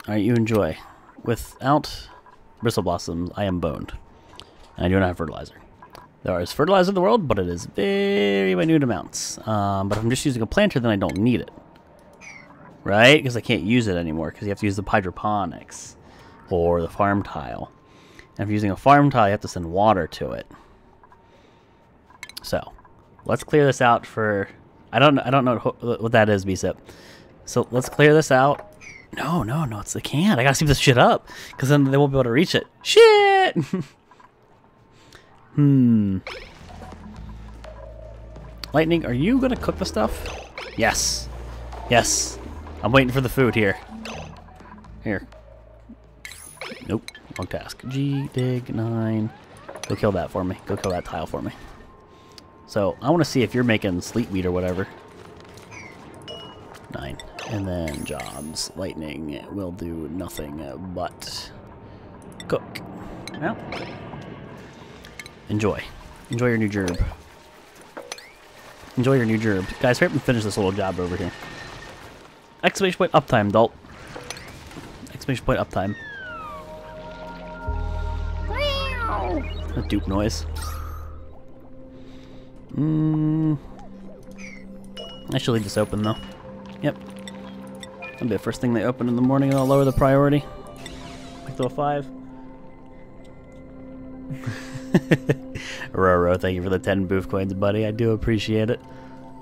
Alright, you enjoy. Without bristle blossoms, I am boned. And I do not have fertilizer. There is fertilizer in the world, but it is very minute amounts. But if I'm just using a planter, then I don't need it. Right? Because I can't use it anymore, because you have to use the hydroponics. Or the farm tile. And if you're using a farm tile, you have to send water to it. So, let's clear this out for... I don't know what that is, BSIP. So, let's clear this out. No, they can't. I gotta speed this shit up, because then they won't be able to reach it. Shit! Lightning, are you gonna cook the stuff? Yes. Yes. I'm waiting for the food here. Here. Nope. Wrong task. G, dig, 9. Go kill that for me. Go kill that tile for me. So, I want to see if you're making sleep meat or whatever. 9. And then jobs. Lightning will do nothing but cook. Well, enjoy. Enjoy your new gerb. Enjoy your new gerb. Guys, hurry up and finish this little job over here. Exclamation point uptime, Dalt. Exclamation point uptime. A dupe noise. I should leave this open though. Yep. That'll be the first thing they open in the morning, and I'll lower the priority. Back to a 5. Roro, thank you for the 10 booth coins, buddy. I do appreciate it.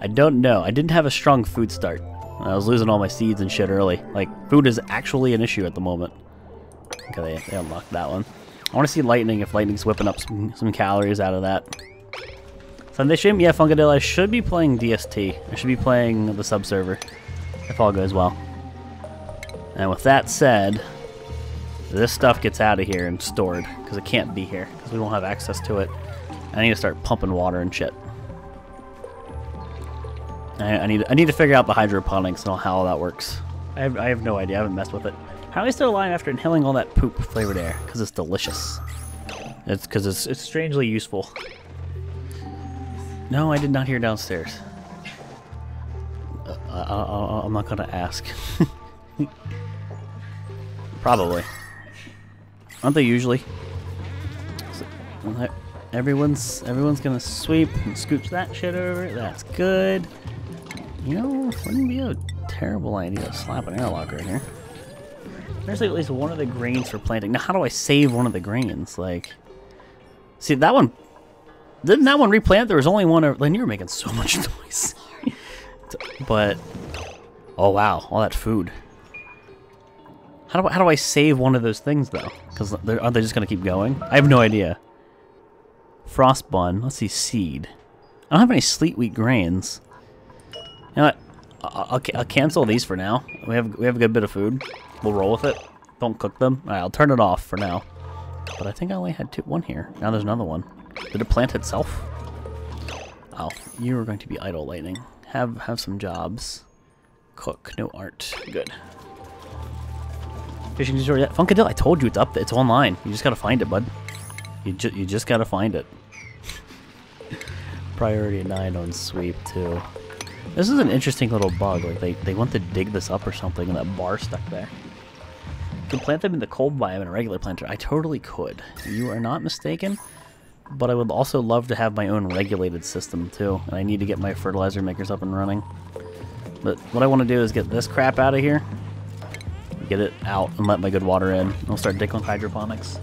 I don't know. I didn't have a strong food start. I was losing all my seeds and shit early. Like, food is actually an issue at the moment. Okay, they unlocked that one. I want to see Lightning, if Lightning's whipping up some calories out of that. Sunday stream? Yeah, Funkadilla, I should be playing DST. I should be playing the sub-server, if all goes well. And with that said, this stuff gets out of here and stored, because it can't be here, because we won't have access to it. I need to start pumping water and shit. I need to figure out the hydroponics and how all that works. I have no idea. I haven't messed with it. How are we still alive after inhaling all that poop flavored air? Because it's delicious. It's because it's strangely useful. No, I did not hear downstairs. I'm not gonna ask. Probably. Aren't they usually? So, everyone's gonna sweep and scooch that shit over. That's good. You know, wouldn't be a terrible idea to slap an airlock right here. There's at least one of the grains for planting. Now, how do I save one of the grains? Like, see, that one... Didn't that one replant? There was only one... Lynn, you were making so much noise. But... Oh, wow. All that food. How do I save one of those things, though? Because aren't they just going to keep going? I have no idea. Frost bun. Let's see. Seed. I don't have any sleet wheat grains. You know what? I'll cancel these for now. We have a good bit of food. We'll roll with it. Don't cook them. Alright, I'll turn it off for now. But I think I only had one here. Now there's another one. Did it plant itself? Oh, you are going to be idle, Lightning. Have some jobs. Cook. No art. Good. Fishing tutorial yet? Funkadil, I told you it's up there. It's online. You just gotta find it, bud. You just gotta find it. Priority 9 on sweep, too. This is an interesting little bug. Like, they want to dig this up or something, and that bar stuck there. You can plant them in the cold biome in a regular planter. I totally could. You are not mistaken. But I would also love to have my own regulated system, too. And I need to get my fertilizer makers up and running. But what I want to do is get this crap out of here. Get it out and let my good water in. I'll start digging with hydroponics.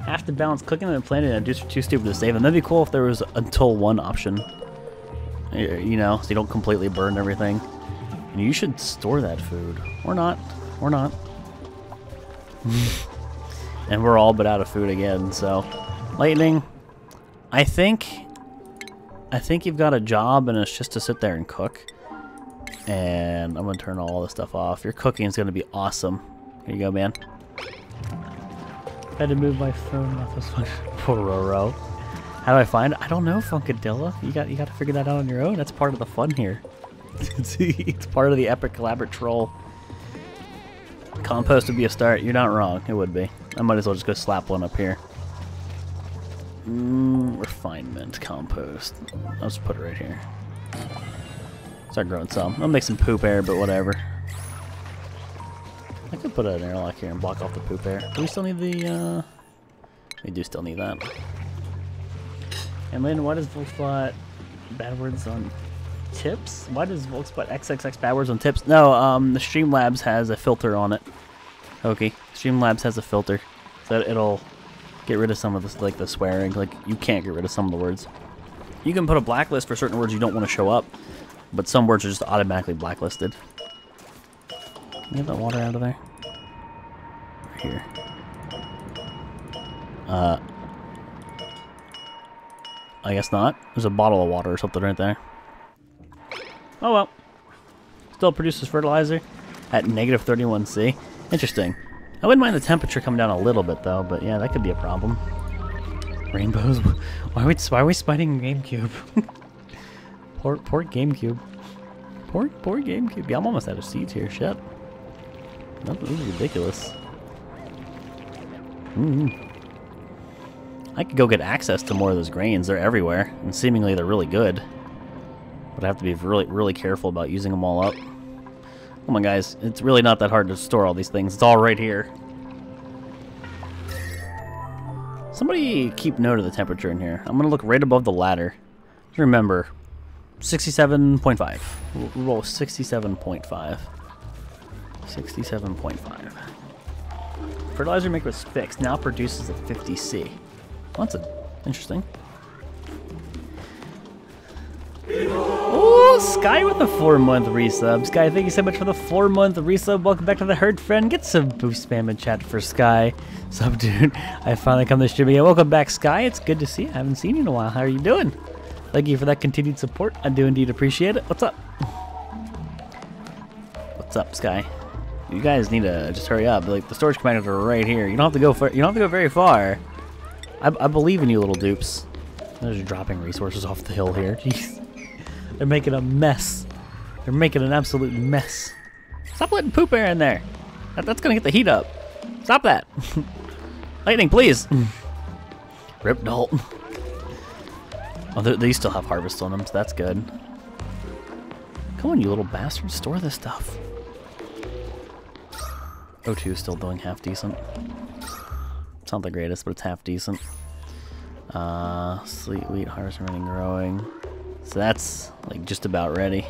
Have to balance cooking and planting, and just too stupid to save them. That'd be cool if there was until 1 option. You know, so you don't completely burn everything. And you should store that food. Or not. Or not. And we're all but out of food again, so... Lightning, I think you've got a job, and it's just to sit there and cook. And I'm gonna turn all this stuff off. Your cooking is gonna be awesome. Here you go, man. I had to move my phone off this one. Poor Roro. How do I find it? I don't know, Funkadilla. You got to figure that out on your own. That's part of the fun here. It's part of the epic collaborate troll. Compost would be a start. You're not wrong. It would be. I might as well just go slap one up here. We're refinement compost. I'll just put it right here. Start growing some. I'll make some poop air, but whatever. I could put an airlock here and block off the poop air. Do we still need the, we do still need that. And then why does Volx bad words on tips? Why does Volx XXX bad words on tips? No, the Streamlabs has a filter on it. Okay, Streamlabs has a filter. So it'll get rid of some of this, like the swearing. Like, you can't get rid of some of the words. You can put a blacklist for certain words you don't want to show up, but some words are just automatically blacklisted. Can you get that water out of there? Right here. I guess not. There's a bottle of water or something right there. Oh well. Still produces fertilizer at negative 31C. Interesting. I wouldn't mind the temperature coming down a little bit though, but yeah, that could be a problem. Rainbows? Why are we spiting GameCube? poor GameCube. Poor GameCube. Yeah, I'm almost out of seeds here. Shit. That was ridiculous. I could go get access to more of those grains. They're everywhere, and seemingly they're really good. But I have to be really careful about using them all up. Come on, guys. It's really not that hard to store all these things. It's all right here. Somebody keep note of the temperature in here. I'm going to look right above the ladder. Remember, 67.5. We'll roll 67.5. 67.5. Fertilizer maker was fixed. Now produces at 50C. Well, that's interesting. Oh, Sky with a 4-month resub. Sky, thank you so much for the 4-month resub. Welcome back to the herd, friend. Get some boost spam in chat for Sky. Sub, dude. I finally come to stream again. Welcome back, Sky. It's good to see you. I haven't seen you in a while. How are you doing? Thank you for that continued support. I do indeed appreciate it. What's up? What's up, Sky? You guys need to just hurry up. Like, the storage compactors are right here. You don't have to go far. You don't have to go very far. I believe in you, little dupes. They're just dropping resources off the hill here. Jeez. They're making a mess. They're making an absolute mess. Stop letting poop air in there. That's gonna get the heat up. Stop that. Lightning, please. Rip Dalton. Oh, they still have harvest on them, so that's good. Come on, you little bastards. Store this stuff. O2 is still doing half decent. It's not the greatest, but it's half decent. Sleet wheat harvest remaining growing. So that's like just about ready.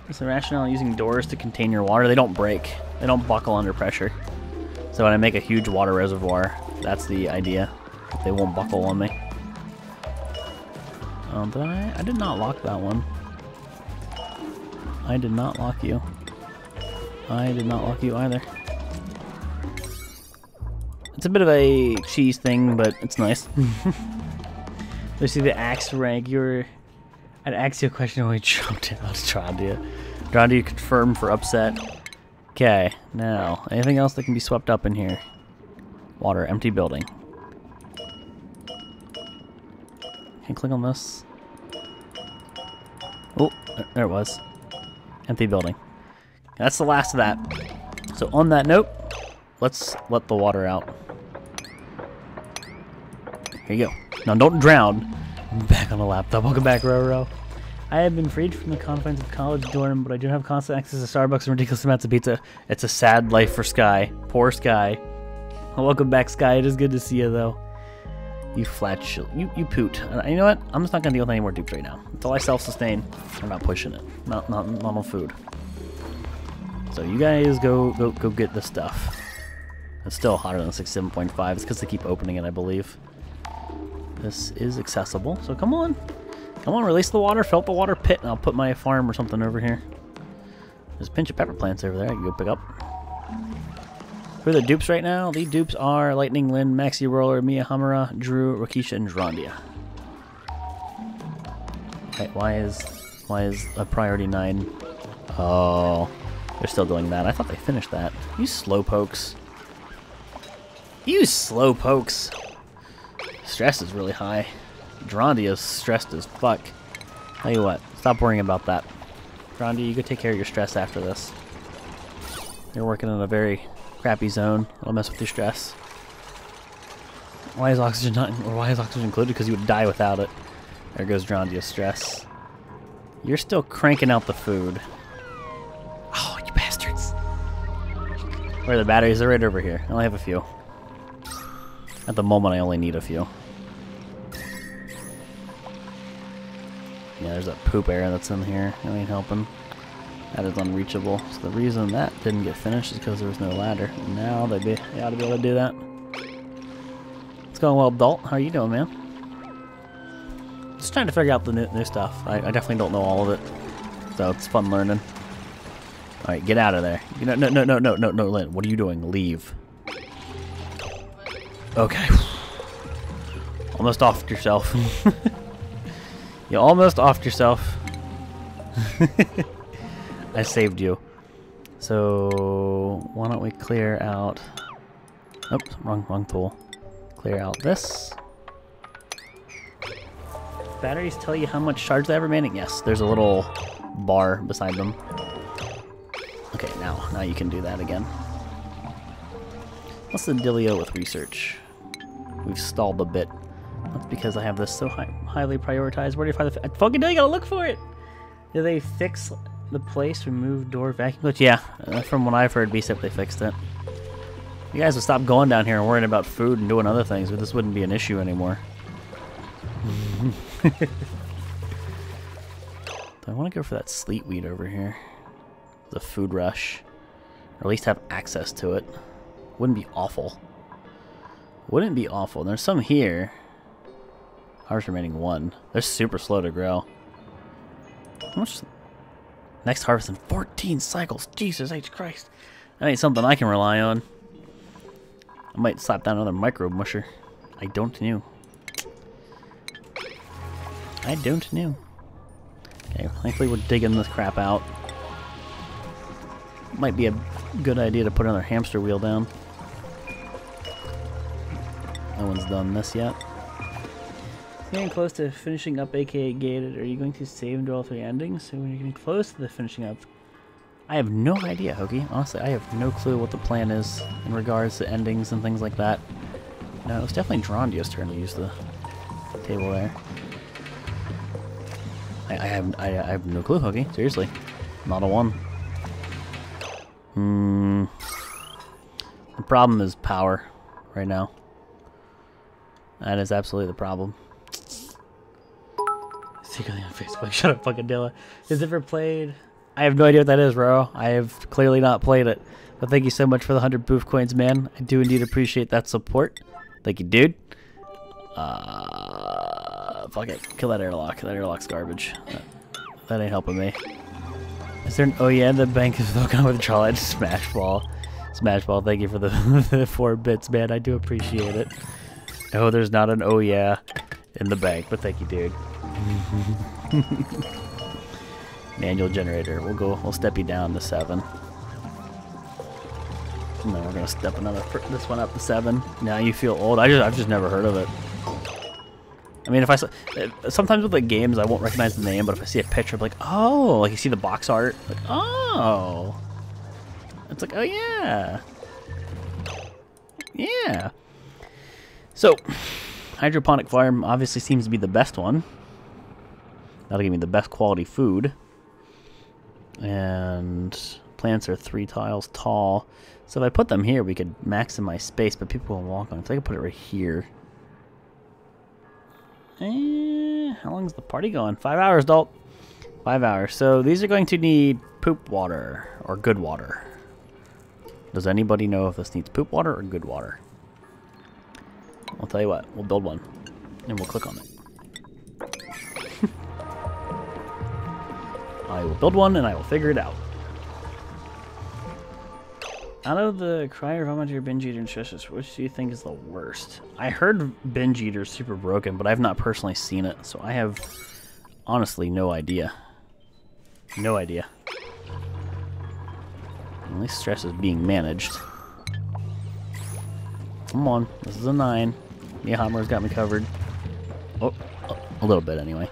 What's the rationale using doors to contain your water? They don't break. They don't buckle under pressure. So when I make a huge water reservoir, that's the idea. They won't buckle on me. But I did not lock that one. I did not lock you. I did not lock you either. It's a bit of a cheese thing, but it's nice. Let's see the axe rank. I'd ask you a question when we jumped in. That's Drondia. Drondia confirmed for upset. Okay, now, anything else that can be swept up in here? Water, empty building. Can you click on this? Oh, there it was. Empty building. That's the last of that. So on that note, let's let the water out. Here you go. Now don't drown. I'm back on the laptop. Welcome back, Roro. I have been freed from the confines of college dorm, but I do have constant access to Starbucks and ridiculous amounts of pizza. It's a sad life for Sky. Poor Sky. Welcome back, Sky. It is good to see you, though. You flat shit. You poot. And you know what? I'm just not gonna deal with any more dupes right now. Until I self-sustain, I'm not pushing it. Not on food. So you guys go get the stuff. It's still hotter than 67.5. It's because they keep opening it, I believe. This is accessible, so come on. Come on, release the water, fill up the water pit, and I'll put my farm or something over here. There's a pinch of pepper plants over there I can go pick up. Who are the dupes right now? The dupes are Lightning, Lynn, Maxi Roller, Mia Hamura, Drew, Rakisha, and Drondia. Okay, why is a priority 9? Oh, they're still doing that. I thought they finished that. You slowpokes. You slowpokes. Stress is really high. Drondia's stressed as fuck. Tell you what, stop worrying about that. Drondia, you go take care of your stress after this. You're working in a very crappy zone. It'll mess with your stress. Why is oxygen not, or why is oxygen included? Because you would die without it. There goes Drondia stress. You're still cranking out the food. Oh, you bastards. Where are the batteries? They're right over here. I only have a few. At the moment, I only need a few. Yeah, there's that poop area that's in here. That ain't helping. That is unreachable. So the reason that didn't get finished is because there was no ladder. Now they ought to be able to do that. It's going well, Dalt. How are you doing, man? Just trying to figure out the new stuff. I definitely don't know all of it. So it's fun learning. Alright, get out of there. No, Lynn. What are you doing? Leave. Okay. Almost offed yourself. You almost offed yourself. I saved you. So why don't we clear out... Oops, wrong tool. Clear out this. Batteries tell you how much charge they have remaining? Yes, there's a little bar beside them. Okay, now you can do that again. What's the dealio with research? We've stalled a bit. That's because I have this so highly prioritized. Where do you find the... I fucking know you gotta look for it! Do they fix the place, remove door vacuum glitch? Yeah, from what I've heard, BSIP, they fixed it. You guys would stop going down here and worrying about food and doing other things, but this wouldn't be an issue anymore. Do I want to go for that sleet weed over here? The food rush. Or at least have access to it. Wouldn't be awful. Wouldn't be awful. There's some here. Harvest remaining 1. They're super slow to grow. How much? Next harvest in 14 cycles. Jesus H. Christ. That ain't something I can rely on. I might slap down another micro musher. I don't know. I don't know. Okay, thankfully we're digging this crap out. Might be a good idea to put another hamster wheel down. No one's done this yet. Getting close to finishing up aka Gated. Are you going to save and do all 3 endings? So when you're getting close to the finishing up, I have no idea, Hoagie. Honestly, I have no clue what the plan is in regards to endings and things like that. No, it was definitely Drondia's turn to use the table there. I have no clue, Hoagie. Seriously, not a one. The problem is power right now. That is absolutely the problem. Secretly on Facebook. Shut up, fucking Dilla. Has it ever played? I have no idea what that is, bro. I have clearly not played it. But thank you so much for the 100 booth coins, man. I do indeed appreciate that support. Thank you, dude. Fuck it. Kill that airlock. That airlock's garbage. That ain't helping me. Is there an oh yeah? The bank is still coming with a trolley. Smash ball. Smash ball. Thank you for the 4 bits, man. I do appreciate it. No, there's not an oh yeah in the bank, but thank you, dude. Manual generator. We'll step you down to 7. And then we're gonna step this one up to 7. Now you feel old. I've just never heard of it. I mean, sometimes with the games I won't recognize the name, but if I see a picture, I'm like, oh, like you see the box art, like, oh, it's like, oh yeah, yeah. So, hydroponic farm obviously seems to be the best one. That'll give me the best quality food. And plants are 3 tiles tall. So if I put them here, we could maximize space, but people will walk on it. So I could put it right here. How long is the party going? 5 hours, Dalt. 5 hours. So these are going to need poop water or good water. Does anybody know if this needs poop water or good water? I'll tell you what. We'll build one. And we'll click on it. I will build one and I will figure it out. Out of the crier, how much your binge eater and stresses, which do you think is the worst? I heard binge eater is super broken, but I've not personally seen it, so I have honestly no idea. No idea. At least stress is being managed. Come on, this is a 9. Hammer's got me covered. Oh, a little bit anyway.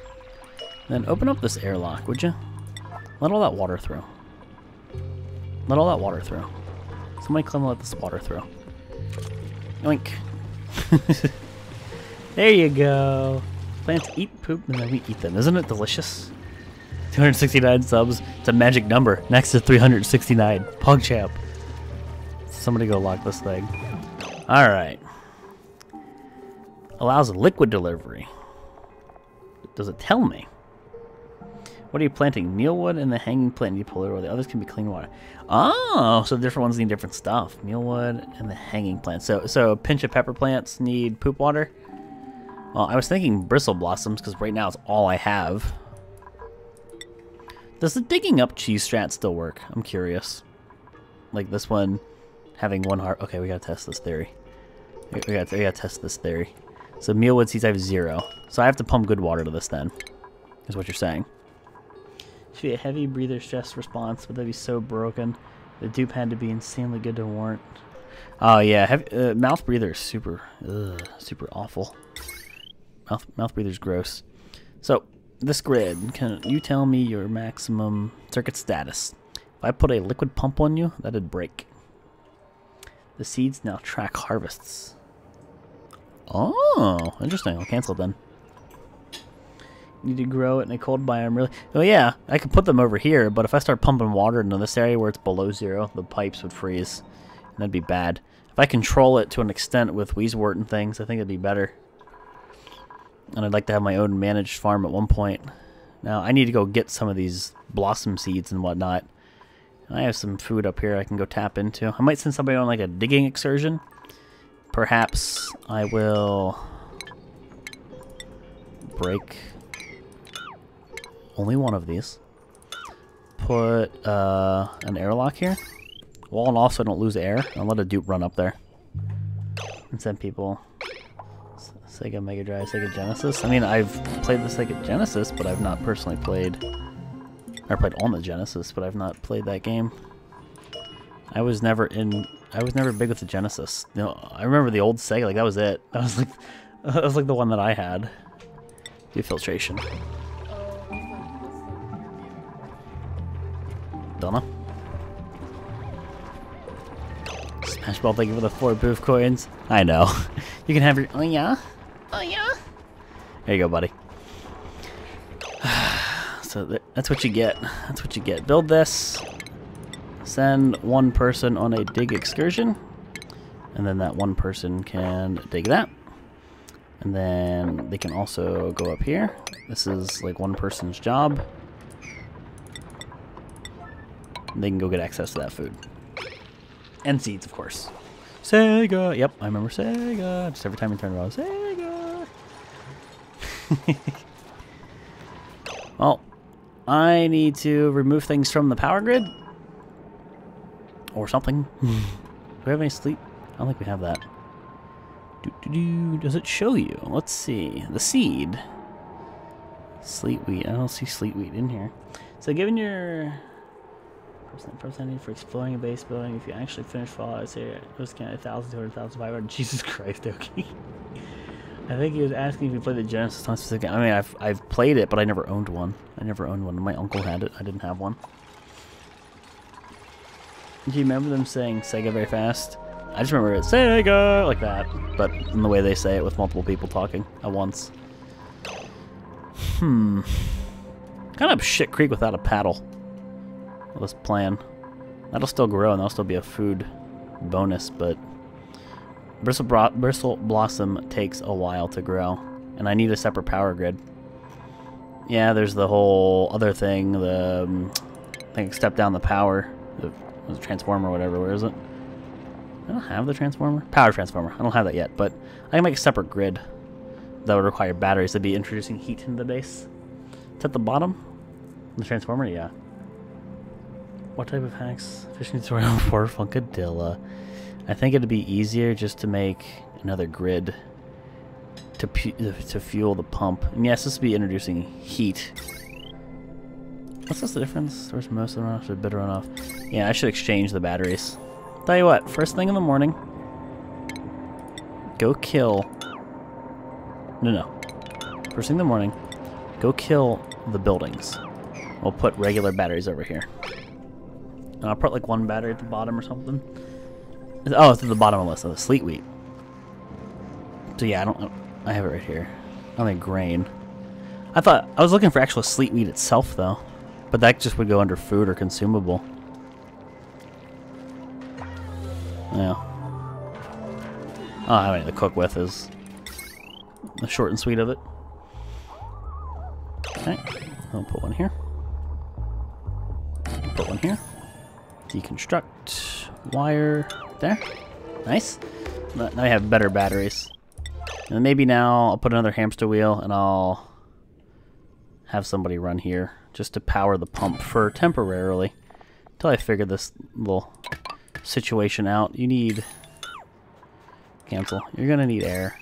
Then open up this airlock, would you? Let all that water through. Let all that water through. Somebody come let this water through. Yoink. There you go. Plants eat poop and then we eat them. Isn't it delicious? 269 subs. It's a magic number next to 369. PogChamp. Somebody go lock this thing. Alright. Allows liquid delivery. Does it tell me? What are you planting? Mealwood and the hanging plant need polar water. The others can be clean water. Oh, so different ones need different stuff. Mealwood and the hanging plant. So a pinch of pepper plants need poop water? Well, I was thinking bristle blossoms because right now it's all I have. Does the digging up cheese strat still work? I'm curious. Like this one having one heart. Okay, we gotta test this theory. We gotta test this theory. So mealwood seeds I have 0. So I have to pump good water to this then, is what you're saying. Should be a heavy breather stress response, but that'd be so broken. The dupe had to be insanely good to warrant. Oh yeah, heavy, mouth breather is super awful. Mouth breather's gross. So this grid, can you tell me your maximum circuit status? If I put a liquid pump on you, that'd break. The seeds now track harvests. Oh, interesting. I'll cancel it then. Need to grow it in a cold biome, really? Oh yeah, I could put them over here, but if I start pumping water into this area where it's below 0, the pipes would freeze. And that'd be bad. If I control it to an extent with Weezewort and things, I think it'd be better. And I'd like to have my own managed farm at one point. Now, I need to go get some of these blossom seeds and whatnot. And I have some food up here I can go tap into. I might send somebody on like a digging excursion. Perhaps I will break only one of these. Put an airlock here. Wall and off so I don't lose air. I'll let a dupe run up there. And send people Sega Mega Drive, Sega Genesis. I mean, I've played the Sega Genesis, but I've not personally played... I played on the Genesis, but I've not played that game. I was never big with the Genesis. You know, I remember the old Sega, like that was it. That was like the one that I had. Defiltration. Donna. Smashball, thank you for the 4 booth coins. I know. You can have your... Oh yeah? Oh yeah? There you go, buddy. So that's what you get. That's what you get. Build this. Send one person on a dig excursion. And then that one person can dig that. And then they can also go up here. This is like one person's job. They can go get access to that food. And seeds, of course. Sega! Yep, I remember Sega. Just every time you turn around, Sega! Well, I need to remove things from the power grid. Or something. Do we have any sleep? I don't think we have that. Does it show you? Let's see. The seed. Sleet wheat. I don't see sleet wheat in here. So given your... percentage for exploring a base building, if you actually finish Fallout, I'd say it was kind of 1,000, 200, 1,500. Jesus Christ, okay. I think he was asking if you played the Genesis on specific. I mean, I've played it, but I never owned one. My uncle had it. I didn't have one. Do you remember them saying Sega very fast? I just remember it Sega like that, but in the way they say it with multiple people talking at once. Kind of shit creek without a paddle. This plan. That'll still grow and that'll still be a food bonus, but Bristle Blossom takes a while to grow, and I need a separate power grid. Yeah, there's the whole other thing, the I think step down the power, the transformer or whatever. Where is it? I don't have the transformer. Power transformer. I don't have that yet, but I can make a separate grid that would require batteries to be introducing heat into the base. It's at the bottom. The transformer, yeah. What type of hacks? Fishing tutorial for Funkadilla. I think it'd be easier just to make another grid to fuel the pump. And yes, this would be introducing heat. What's the difference? Where's most of the runoff to bit runoff? Yeah, I should exchange the batteries. Tell you what, first thing in the morning, go kill... No. First thing in the morning, go kill the buildings. We'll put regular batteries over here. And I'll put like one battery at the bottom or something. Oh, it's at the bottom of the list of the sleet wheat. So yeah, I have it right here. I mean grain. I was looking for actual sleet meat itself though, but that just would go under food or consumable. Yeah. I don't have any to cook with is the short and sweet of it. Okay, I'll put one here. Put one here. Deconstruct. Wire. There. Nice. Now we have better batteries. And maybe now I'll put another hamster wheel and I'll have somebody run here just to power the pump for temporarily until I figure this little situation out. You need... Cancel. You're gonna need air.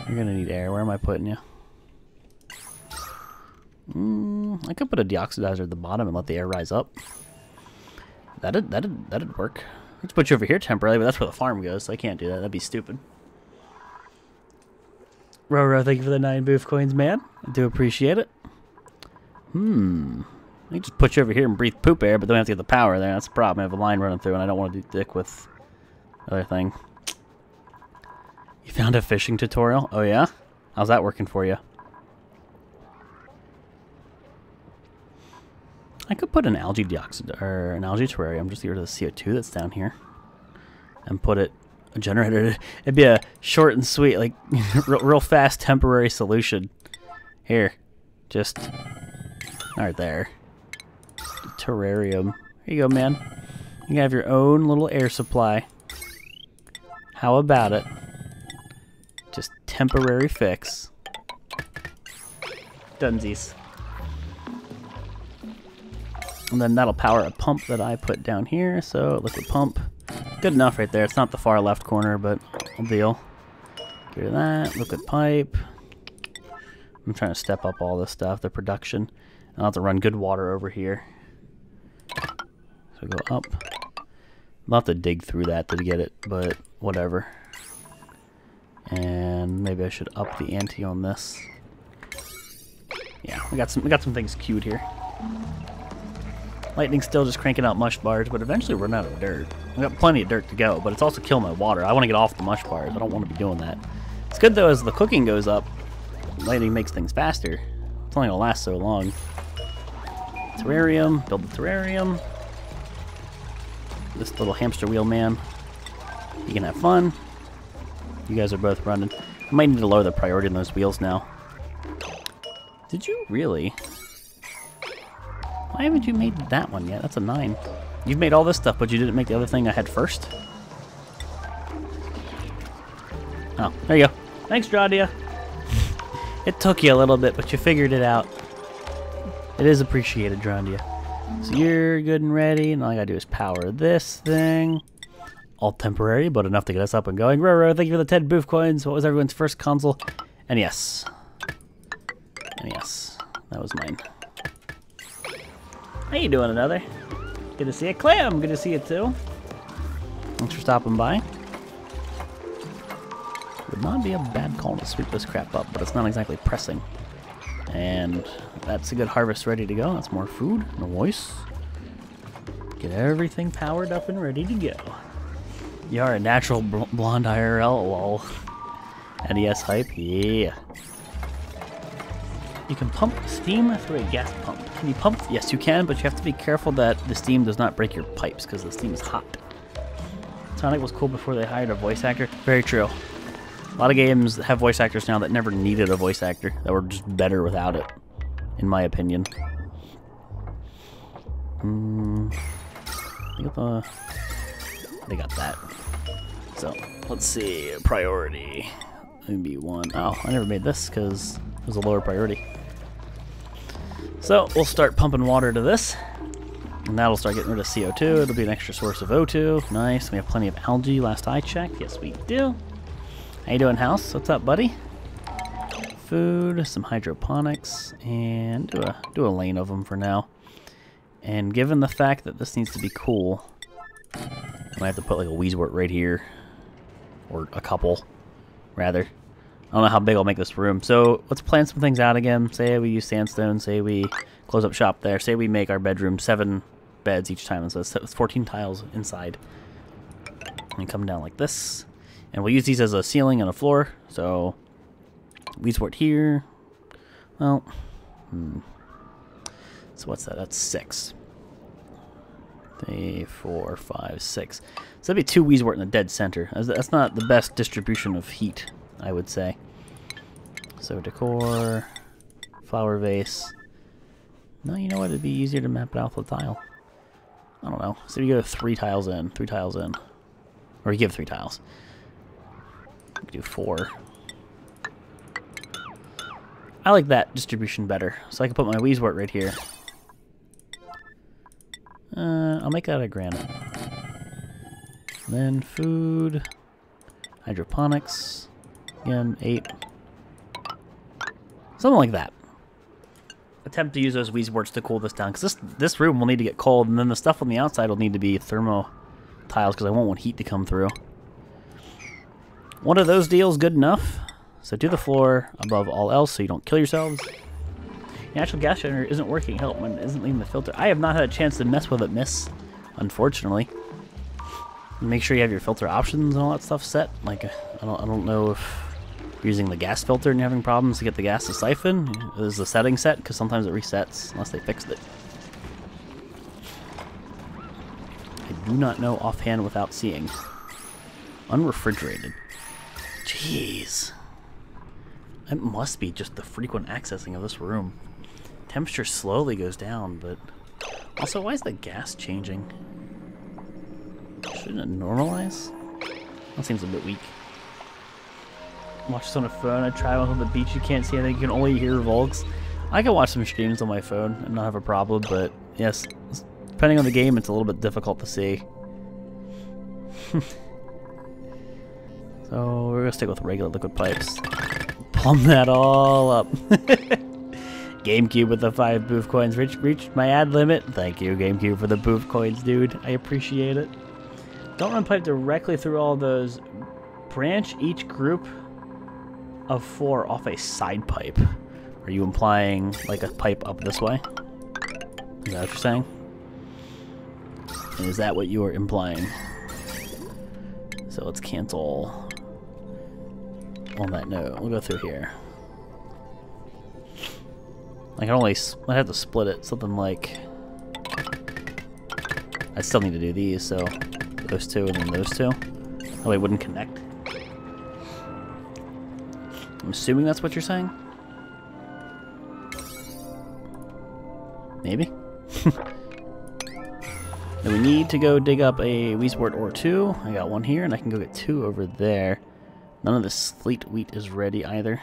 You're gonna need air. Where am I putting you? I could put a deoxidizer at the bottom and let the air rise up. That'd work. Let's put you over here temporarily, but that's where the farm goes, so I can't do that. That'd be stupid. Roro, thank you for the 9 booth coins, man. I do appreciate it. I can just put you over here and breathe poop air, but then we have to get the power there. That's the problem. I have a line running through, and I don't want to do dick with the other thing. You found a fishing tutorial? Oh, yeah? How's that working for you? I could put an algae dioxide or an algae terrarium, just get rid of the CO2 that's down here, and put a generator. It'd be a short and sweet, like real fast temporary solution. Here, just right there. Terrarium. Here you go, man. You can have your own little air supply. How about it? Just temporary fix. Dunsies. And then that'll power a pump that I put down here. So liquid pump. Good enough right there. It's not the far left corner, but I'll deal. Get rid of that. Liquid pipe. I'm trying to step up all this stuff, the production. And I'll have to run good water over here. So go up. I'll have to dig through that to get it, but whatever. And maybe I should up the ante on this. Yeah, we got some things queued here. Lightning's still just cranking out mush bars, but eventually we're run out of dirt. We got plenty of dirt to go, but it's also killing my water. I want to get off the mush bars. I don't want to be doing that. It's good though, as the cooking goes up, lightning makes things faster. It's only gonna last so long. Terrarium, build the terrarium. This little hamster wheel man. You can have fun. You guys are both running. I might need to lower the priority on those wheels now. Did you really? Why haven't you made that one yet? That's a 9. You've made all this stuff, but you didn't make the other thing I had first? Oh, there you go. Thanks, Dradia. It took you a little bit, but you figured it out. It is appreciated, Dradia. So you're good and ready, and all I gotta do is power this thing. All temporary, but enough to get us up and going. Roro, thank you for the 10 booth coins. What was everyone's first console? And yes. And yes, that was mine. How you doing, another? Good to see you. Clam, good to see you too. Thanks for stopping by. Would not be a bad call to sweep this crap up, but it's not exactly pressing. And that's a good harvest ready to go. That's more food. Nice. Get everything powered up and ready to go. You are a natural blonde IRL, lol. NES hype, yeah. You can pump steam through a gas pump. Can you pump? Yes, you can, but you have to be careful that the steam does not break your pipes because the steam is hot. Sonic was cool before they hired a voice actor. Very true. A lot of games have voice actors now that never needed a voice actor, that were just better without it, in my opinion. They got that. So, let's see. Priority. Maybe 1. Oh, I never made this because it was a lower priority. So, we'll start pumping water to this. And that'll start getting rid of CO2. It'll be an extra source of O2. Nice. We have plenty of algae last I checked. Yes, we do. How you doing, House? What's up, buddy? Food, some hydroponics, and do a lane of them for now. And given the fact that this needs to be cool, I might have to put like a Weezwort right here. Or a couple, rather. I don't know how big I'll make this room. So let's plan some things out again. Say we use sandstone. Say we close up shop there. Say we make our bedroom 7 beds each time. And so it's 14 tiles inside. And come down like this. And we'll use these as a ceiling and a floor. So, weed wort here. Well, so what's that? That's 6. 3, 4, 5, 6. So that'd be 2 weed wort in the dead center. That's not the best distribution of heat, I would say. So decor, flower vase. No, you know what? It'd be easier to map it out with a tile. I don't know. So you go 3 tiles in, 3 tiles in. Or you give 3 tiles. You could do 4. I like that distribution better. So I can put my weed wort right here. I'll make that a granite. Then food, hydroponics, again 8, something like that. Attempt to use those weed worts to cool this down, because this room will need to get cold, and then the stuff on the outside will need to be thermo tiles, because I won't want heat to come through. One of those deals good enough. So do the floor above all else, so you don't kill yourselves. Natural gas generator isn't working. Help, when it isn't leaving the filter. I have not had a chance to mess with it, miss. Unfortunately. Make sure you have your filter options and all that stuff set. Like, I don't know if you're using the gas filter and you're having problems to get the gas to siphon. Is the setting set? Because sometimes it resets unless they fixed it. I do not know offhand without seeing. Unrefrigerated. Jeez. It must be just the frequent accessing of this room. Temperature slowly goes down, but... Also, why is the gas changing? Shouldn't it normalize? That seems a bit weak. Watch this on a phone. I try one on the beach. You can't see anything. You can only hear Volx. I can watch some streams on my phone and not have a problem, but yes, depending on the game, it's a little bit difficult to see. So we're gonna stick with regular liquid pipes. Plumb that all up. GameCube with the 5 booth coins. Reached my ad limit. Thank you, GameCube, for the booth coins, dude. I appreciate it. Don't run pipe directly through all those. Branch each group of 4 off a side pipe. Are you implying like a pipe up this way? Is that what you're saying? And is that what you are implying? So let's cancel on that note. We'll go through here. I have to split it. Something like... I still need to do these, so those 2 and then those 2. Oh, they wouldn't connect. I'm assuming that's what you're saying? Maybe? Then we need to go dig up a weed wort or 2. I got 1 here, and I can go get 2 over there. None of this fleet wheat is ready either.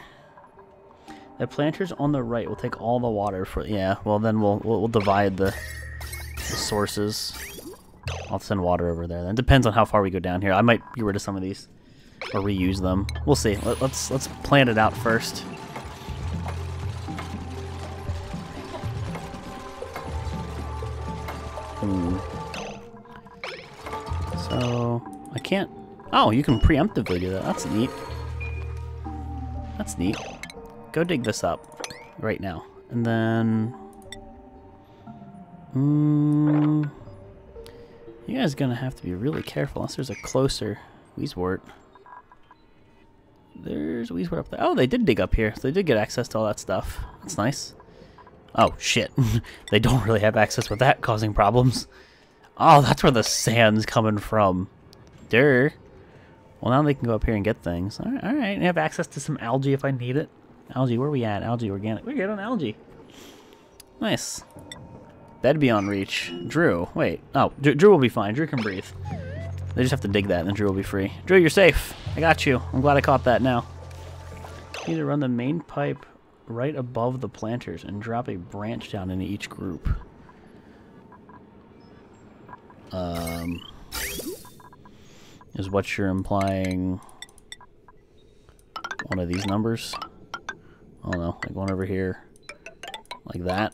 The planters on the right will take all the water for... Yeah, well then we'll divide the sources. I'll send water over there then. Depends on how far we go down here. I might get rid of some of these or reuse them. We'll see. Let's plan it out first. So I can't... Oh, you can preemptively do that. That's neat. That's neat. Go dig this up right now. And then... you guys are going to have to be really careful unless there's a closer weed wort. There's a weed wort up there. Oh, they did dig up here. So they did get access to all that stuff. That's nice. Oh, shit. They don't really have access with that causing problems. Oh, that's where the sand's coming from. Durr. Well, now they can go up here and get things. Alright, and have access to some algae if I need it. Algae, where are we at? Algae, organic. We're good on algae. Nice. Bed beyond reach. Drew, wait. Oh, Drew will be fine. Drew can breathe. They just have to dig that and then Drew will be free. Drew, you're safe. I got you. I'm glad I caught that now. You need to run the main pipe right above the planters and drop a branch down into each group. Is what you're implying one of these numbers? I don't know, like one over here, like that.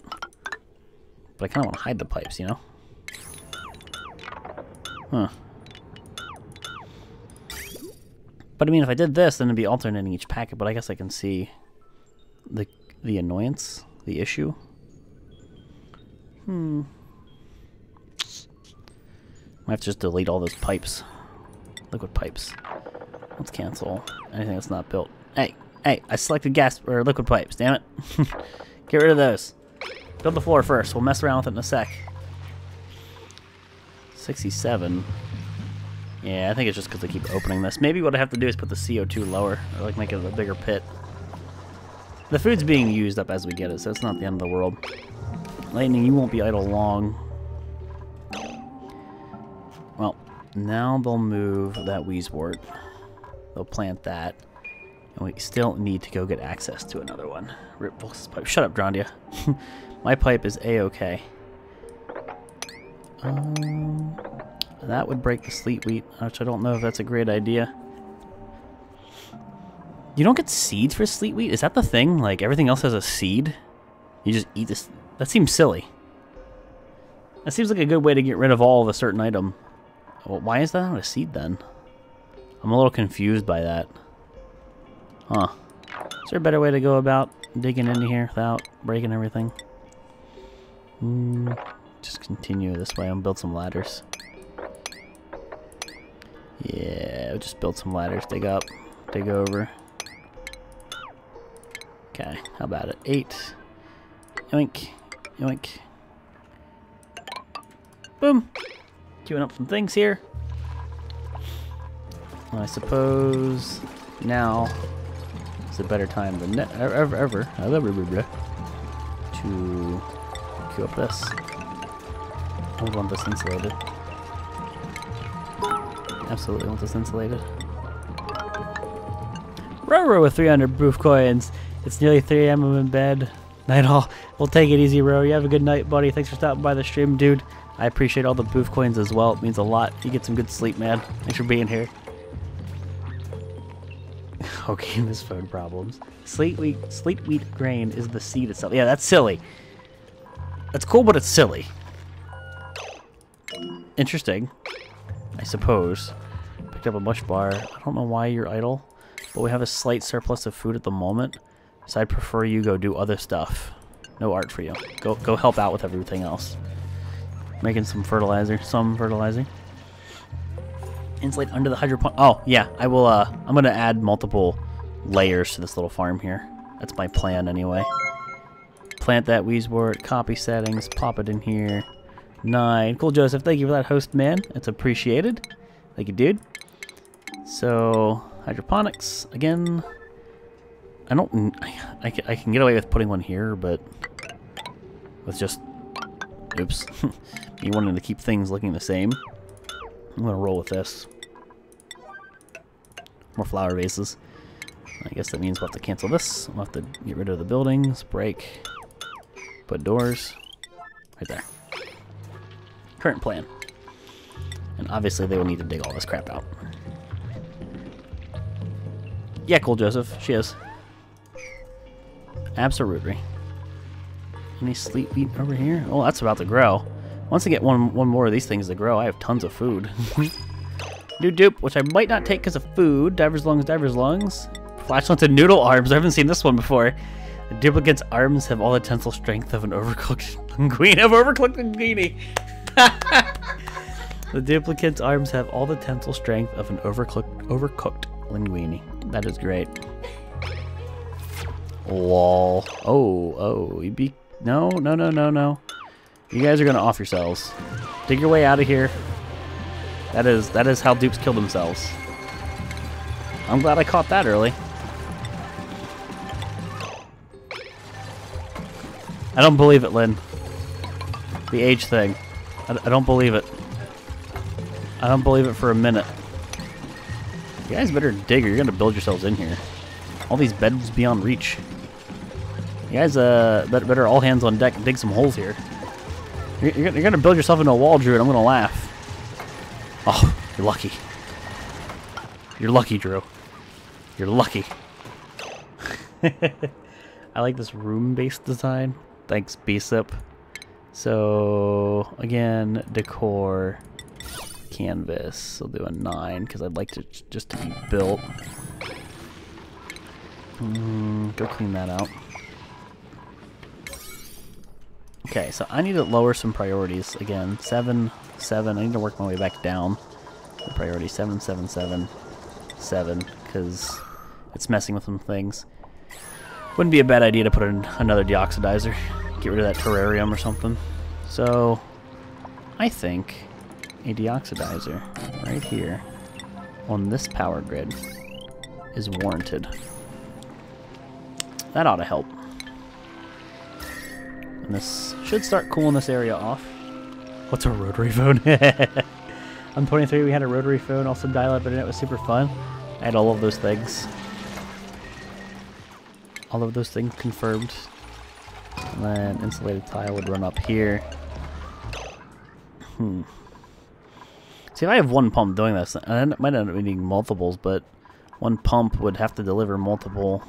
But I kind of want to hide the pipes, you know? Huh. But I mean, if I did this, then it'd be alternating each packet, but I guess I can see the annoyance, the issue. Might have to just delete all those pipes. Liquid pipes. Let's cancel anything that's not built. Hey, I selected gas or liquid pipes, damn it. Get rid of those. Build the floor first. We'll mess around with it in a sec. 67. Yeah, I think it's just because I keep opening this. Maybe what I have to do is put the CO2 lower, or like make it a bigger pit. The food's being used up as we get it, so it's not the end of the world. Lightning, you won't be idle long. Well, now they'll move that Weezewort. They'll plant that. And we still need to go get access to another one. Rip Volx's pipe. Shut up, Drondia. My pipe is A-okay. That would break the sleet wheat, which I don't know if that's a great idea. You don't get seeds for sleet wheat? Is that the thing? Like, everything else has a seed? You just eat this? That seems silly. That seems like a good way to get rid of all of a certain item. Well, why is that not a seed, then? I'm a little confused by that. Huh. Is there a better way to go about digging into here without breaking everything? Just continue this way and build some ladders. Yeah, just build some ladders. Dig up, dig over. Okay, how about it? 8. Yoink, yoink. Boom. Queuing up some things here. Well, I suppose now is a better time than ever to queue up this. I want this insulated. Absolutely want this insulated. Roro with 300 proof coins. It's nearly 3 AM. I'm in bed. Night all. We'll take it easy, Roro. You have a good night, buddy. Thanks for stopping by the stream, dude. I appreciate all the booth coins as well. It means a lot. You get some good sleep, man. Thanks for being here. Okay, this phone problems. Sleet wheat grain is the seed itself. Yeah, that's silly. That's cool, but it's silly. Interesting, I suppose. Picked up a mush bar. I don't know why you're idle, but we have a slight surplus of food at the moment, so I'd prefer you go do other stuff. No art for you. Go help out with everything else. Making some fertilizer. Insulate under the hydroponic. Oh, yeah, I will, I'm gonna add multiple layers to this little farm here. That's my plan anyway. Plant that Weezewort, copy settings, pop it in here. 9. Cool, Joseph. Thank you for that, host man. It's appreciated. Thank you, dude. So, hydroponics, again. I can get away with putting one here, but with just, oops, me wanting to keep things looking the same. I'm gonna roll with this. More flower vases. I guess that means we'll have to cancel this. We'll have to get rid of the buildings, break, put doors, right there. Current plan. And obviously they will need to dig all this crap out. Yeah, cool, Joseph. She is. Absolutely. Any sleet wheat over here? Oh, that's about to grow. Once I get one more of these things to grow, I have tons of food. Dupe, which I might not take because of food. Diver's lungs. Flashlights and noodle arms. I haven't seen this one before. The duplicate's arms have all the tensile strength of an overcooked linguine. The duplicate's arms have all the tensile strength of an overcooked linguine. That is great. Lol. Oh, you be... No. You guys are gonna off yourselves. Dig your way out of here. That is how dupes kill themselves. I'm glad I caught that early. I don't believe it, Lynn. The age thing. I don't believe it. I don't believe it for a minute. You guys better dig or you're gonna build yourselves in here. All these beds beyond reach. You guys better all hands on deck dig some holes here. You're gonna build yourself into a wall, Drew, and I'm gonna laugh. Oh, you're lucky. You're lucky, Drew. You're lucky. I like this room-based design. Thanks, Bsip. So, again, decor, canvas. I'll do a 9 because I'd like to just to be built. Go clean that out. Okay, so I need to lower some priorities. Again, 7, 7. I need to work my way back down. The priority 7, 7, 7, 7 because it's messing with some things. Wouldn't be a bad idea to put in another deoxidizer. Get rid of that terrarium or something. So, I think a deoxidizer right here on this power grid is warranted. That ought to help. And this should start cooling this area off. What's a rotary phone? On 23 we had a rotary phone, also dial-up internet was super fun. I had all of those things. All of those things confirmed. And then insulated tile would run up here. See, if I have one pump doing this, I might end up needing multiples, but one pump would have to deliver multiple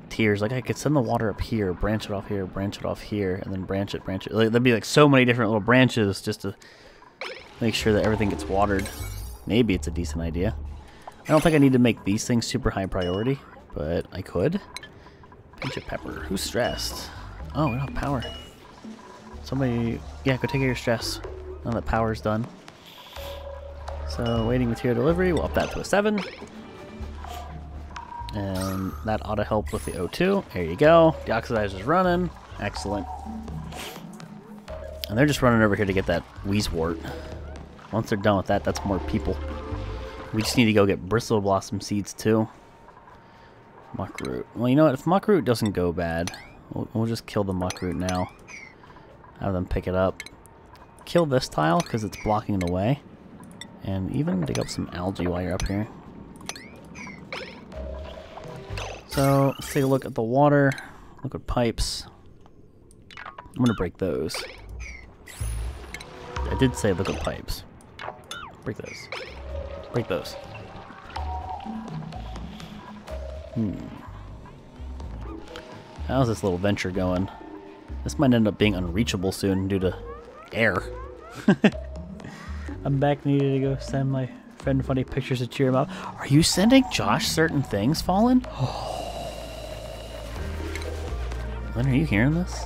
tiers. Like I could send the water up here, branch it off here, branch it off here, and then branch it. Like, there'd be like so many different little branches just to make sure that everything gets watered. Maybe it's a decent idea. I don't think I need to make these things super high priority, but I could. Pinch of pepper. Who's stressed? Oh, we don't have power. Somebody, yeah, go take care of your stress. Now that power's done. So, waiting material delivery, we'll up that to a 7. And that ought to help with the O2. There you go. The oxidizer's running. Excellent. And they're just running over here to get that Weezewort. Once they're done with that, that's more people. We just need to go get bristle blossom seeds too. Muckroot. Well, you know what? If muckroot doesn't go bad, we'll just kill the muckroot now. Have them pick it up. Kill this tile because it's blocking the way. And even dig up some algae while you're up here. So, let's take a look at the water. Liquid pipes. I'm going to break those. I did say liquid pipes. Break those. Break those. How's this little venture going? This might end up being unreachable soon due to air. I'm back, needed to go send my friend funny pictures to cheer him up. Are you sending Josh certain things, Fallen? When are you hearing this?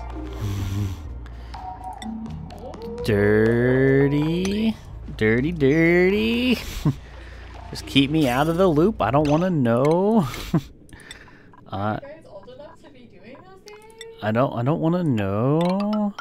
Dirty. Dirty, dirty. Just keep me out of the loop. I don't want to know. Are you guys old enough to be doing those things? I don't want to know.